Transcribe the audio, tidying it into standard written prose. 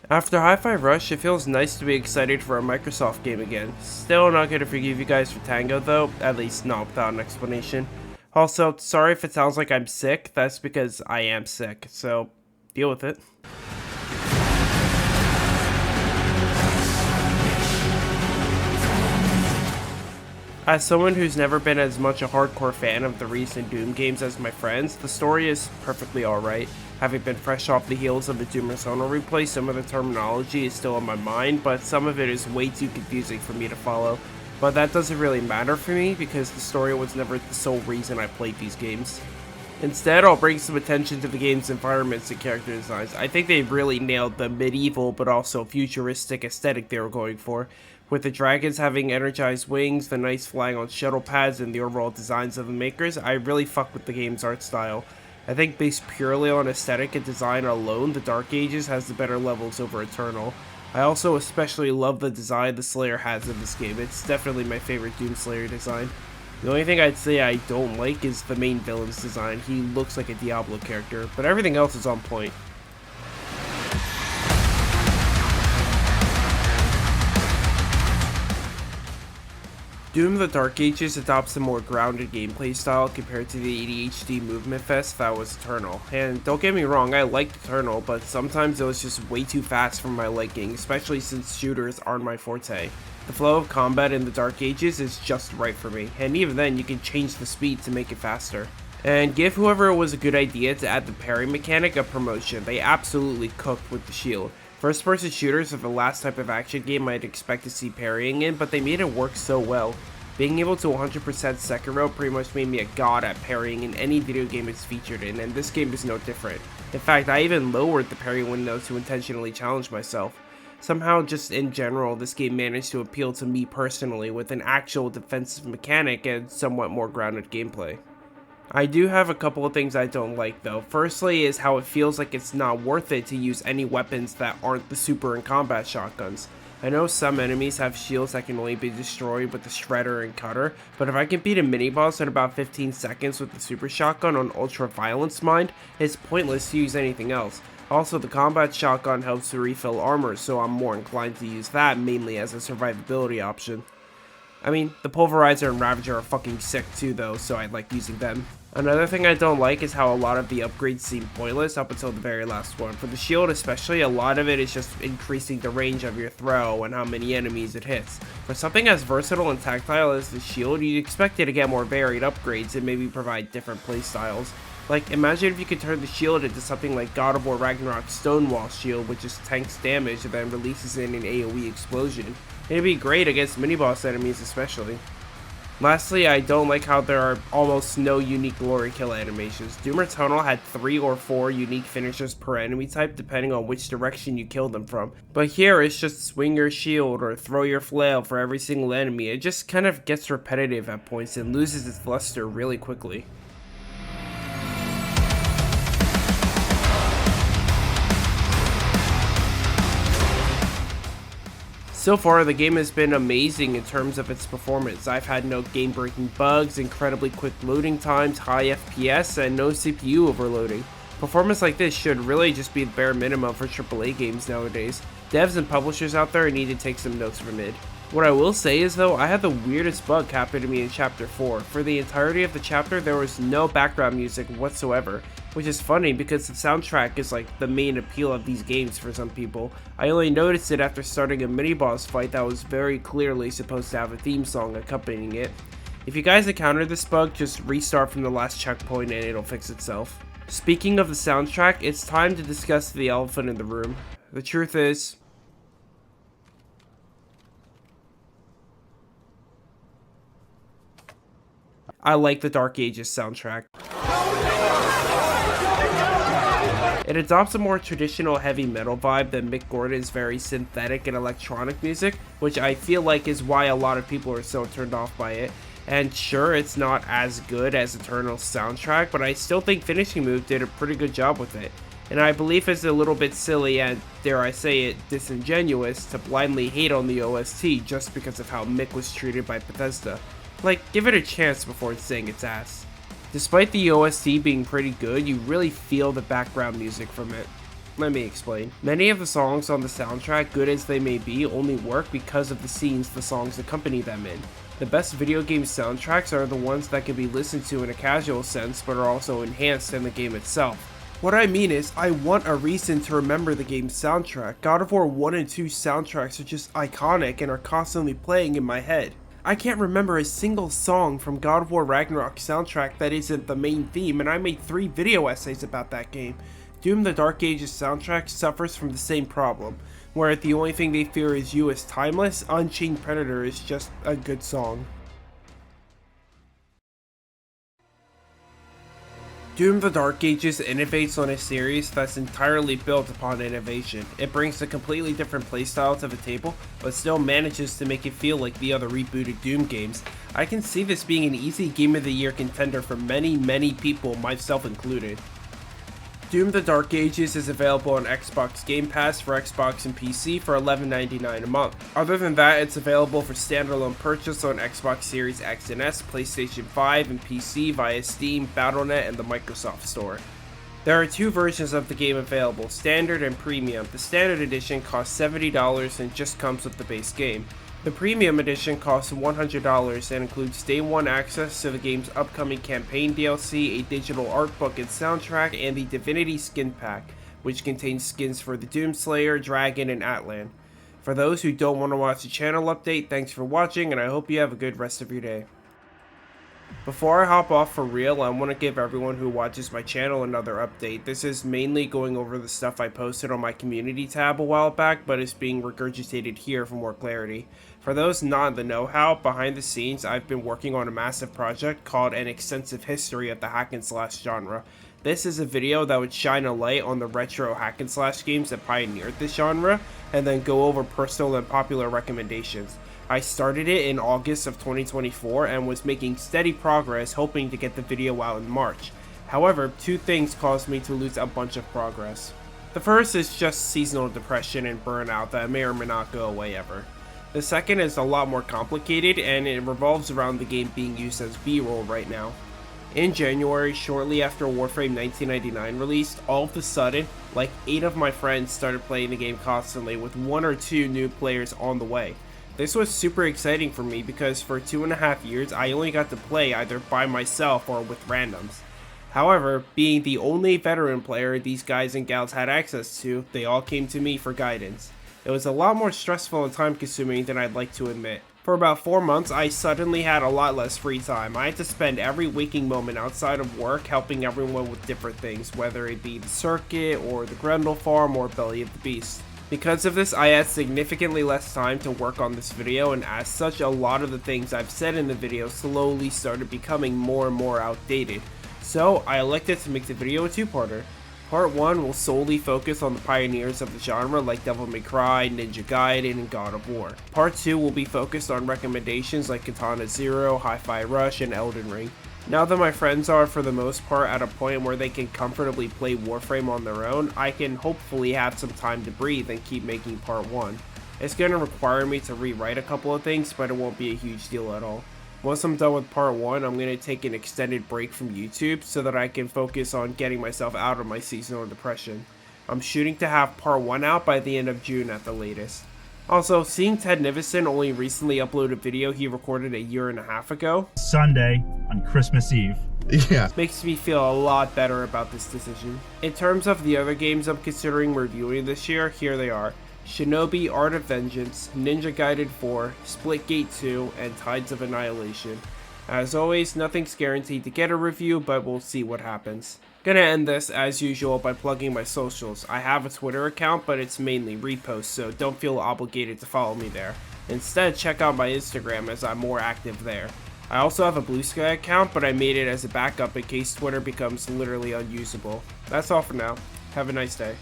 After Hi-Fi Rush, it feels nice to be excited for a Microsoft game again. Still not gonna forgive you guys for Tango though, at least not without an explanation. Also, sorry if it sounds like I'm sick, that's because I am sick, so deal with it. As someone who's never been as much a hardcore fan of the recent Doom games as my friends, the story is perfectly alright. Having been fresh off the heels of the Doom Eternal replay, some of the terminology is still on my mind, but some of it is way too confusing for me to follow. But that doesn't really matter for me, because the story was never the sole reason I played these games. Instead, I'll bring some attention to the game's environments and character designs. I think they really nailed the medieval but also futuristic aesthetic they were going for, with the dragons having energized wings, the knights flying on shuttle pads, and the overall designs of the makers. I really fuck with the game's art style. I think based purely on aesthetic and design alone, the Dark Ages has the better levels over Eternal. I also especially love the design the Slayer has in this game. It's definitely my favorite Doom Slayer design. The only thing I'd say I don't like is the main villain's design. He looks like a Diablo character, but everything else is on point. Doom the Dark Ages adopts a more grounded gameplay style compared to the ADHD movement fest that was Eternal. And don't get me wrong, I liked Eternal, but sometimes it was just way too fast for my liking, especially since shooters aren't my forte. The flow of combat in the Dark Ages is just right for me, and even then you can change the speed to make it faster. And give whoever it was a good idea to add the parry mechanic a promotion. They absolutely cooked with the shield. First-person shooters are the last type of action game I'd expect to see parrying in, but they made it work so well. Being able to 100% Sekiro pretty much made me a god at parrying in any video game it's featured in, and this game is no different. In fact, I even lowered the parry window to intentionally challenge myself. Somehow, just in general, this game managed to appeal to me personally with an actual defensive mechanic and somewhat more grounded gameplay. I do have a couple of things I don't like though. Firstly is how it feels like it's not worth it to use any weapons that aren't the super and combat shotguns. I know some enemies have shields that can only be destroyed with the shredder and cutter, but if I can beat a mini-boss in about 15 seconds with the super shotgun on ultra violence mind, it's pointless to use anything else. Also, the combat shotgun helps to refill armor, so I'm more inclined to use that mainly as a survivability option. I mean, the Pulverizer and Ravager are fucking sick too though, so I like using them. Another thing I don't like is how a lot of the upgrades seem pointless up until the very last one. For the shield especially, a lot of it is just increasing the range of your throw and how many enemies it hits. For something as versatile and tactile as the shield, you'd expect it to get more varied upgrades and maybe provide different playstyles. Like, imagine if you could turn the shield into something like God of War Ragnarok's Stonewall shield, which just tanks damage and then releases in an AoE explosion. It'd be great against mini-boss enemies especially. Lastly, I don't like how there are almost no unique glory kill animations. Doom Eternal had 3 or 4 unique finishers per enemy type depending on which direction you kill them from. But here it's just swing your shield or throw your flail for every single enemy. It just kind of gets repetitive at points and loses its luster really quickly. So far, the game has been amazing in terms of its performance. I've had no game-breaking bugs, incredibly quick loading times, high FPS, and no CPU overloading. Performance like this should really just be the bare minimum for AAA games nowadays. Devs and publishers out there need to take some notes from it. What I will say is though, I had the weirdest bug happen to me in Chapter 4. For the entirety of the chapter, there was no background music whatsoever. Which is funny because the soundtrack is like the main appeal of these games for some people. I only noticed it after starting a mini-boss fight that was very clearly supposed to have a theme song accompanying it. If you guys encounter this bug, just restart from the last checkpoint and it'll fix itself. Speaking of the soundtrack, it's time to discuss the elephant in the room. The truth is, I like the Dark Ages soundtrack. It adopts a more traditional heavy metal vibe than Mick Gordon's very synthetic and electronic music, which I feel like is why a lot of people are so turned off by it. And sure, it's not as good as Eternal's soundtrack, but I still think Finishing Move did a pretty good job with it. And I believe it's a little bit silly and, dare I say it, disingenuous to blindly hate on the OST just because of how Mick was treated by Bethesda. Like, give it a chance before saying its ass. Despite the OST being pretty good, you really feel the background music from it. Let me explain. Many of the songs on the soundtrack, good as they may be, only work because of the scenes the songs accompany them in. The best video game soundtracks are the ones that can be listened to in a casual sense, but are also enhanced in the game itself. What I mean is, I want a reason to remember the game's soundtrack. God of War 1 and 2 soundtracks are just iconic and are constantly playing in my head. I can't remember a single song from God of War Ragnarok soundtrack that isn't the main theme, and I made 3 video essays about that game. Doom the Dark Ages soundtrack suffers from the same problem, where the only thing they fear is you as timeless. Unchained Predator is just a good song. Doom the Dark Ages innovates on a series that's entirely built upon innovation. It brings a completely different playstyle to the table, but still manages to make it feel like the other rebooted Doom games. I can see this being an easy Game of the Year contender for many people, myself included. Doom the Dark Ages is available on Xbox Game Pass for Xbox and PC for $11.99 a month. Other than that, it's available for standalone purchase on Xbox Series X and S, PlayStation 5, and PC via Steam, Battle.net, and the Microsoft Store. There are 2 versions of the game available, Standard and Premium. The Standard Edition costs $70 and just comes with the base game. The Premium Edition costs $100 and includes Day 1 access to the game's upcoming campaign DLC, a digital art book and soundtrack, and the Divinity Skin Pack, which contains skins for the Doomslayer, Dragon, and Atlan. For those who don't want to watch a channel update, thanks for watching, and I hope you have a good rest of your day. Before I hop off for real, I want to give everyone who watches my channel another update. This is mainly going over the stuff I posted on my community tab a while back, but is being regurgitated here for more clarity. For those not in the know-how, behind the scenes, I've been working on a massive project called An Extensive History of the Hack and Slash genre. This is a video that would shine a light on the retro hack and slash games that pioneered this genre, and then go over personal and popular recommendations. I started it in August of 2024 and was making steady progress, hoping to get the video out in March. However, 2 things caused me to lose a bunch of progress. The first is just seasonal depression and burnout that may or may not go away ever. The second is a lot more complicated, and it revolves around the game being used as B-roll right now. In January, shortly after Warframe 1999 released, all of a sudden, like 8 of my friends started playing the game constantly, with 1 or 2 new players on the way. This was super exciting for me because for 2.5 years I only got to play either by myself or with randoms. However, being the only veteran player these guys and gals had access to, they all came to me for guidance. It was a lot more stressful and time consuming than I'd like to admit. For about 4 months, I suddenly had a lot less free time. I had to spend every waking moment outside of work helping everyone with different things, whether it be the circuit or the Grendel farm or Belly of the Beast. Because of this, I had significantly less time to work on this video, and as such, a lot of the things I've said in the video slowly started becoming more and more outdated. So, I elected to make the video a 2-parter. Part 1 will solely focus on the pioneers of the genre like Devil May Cry, Ninja Gaiden, and God of War. Part 2 will be focused on recommendations like Katana Zero, Hi-Fi Rush, and Elden Ring. Now that my friends are, for the most part, at a point where they can comfortably play Warframe on their own, I can hopefully have some time to breathe and keep making part 1. It's going to require me to rewrite a couple of things, but it won't be a huge deal at all. Once I'm done with part 1, I'm going to take an extended break from YouTube so that I can focus on getting myself out of my seasonal depression. I'm shooting to have part 1 out by the end of June at the latest. Also, seeing Ted Nivison only recently upload a video he recorded 1.5 years ago, Sunday on Christmas Eve. Yeah. makes me feel a lot better about this decision. In terms of the other games I'm considering reviewing this year, here they are. Shinobi Art of Vengeance, Ninja Gaiden 4, Splitgate 2, and Tides of Annihilation. As always, nothing's guaranteed to get a review, but we'll see what happens. Gonna end this, as usual, by plugging my socials. I have a Twitter account, but it's mainly reposts, so don't feel obligated to follow me there. Instead, check out my Instagram as I'm more active there. I also have a Blue Sky account, but I made it as a backup in case Twitter becomes literally unusable. That's all for now. Have a nice day.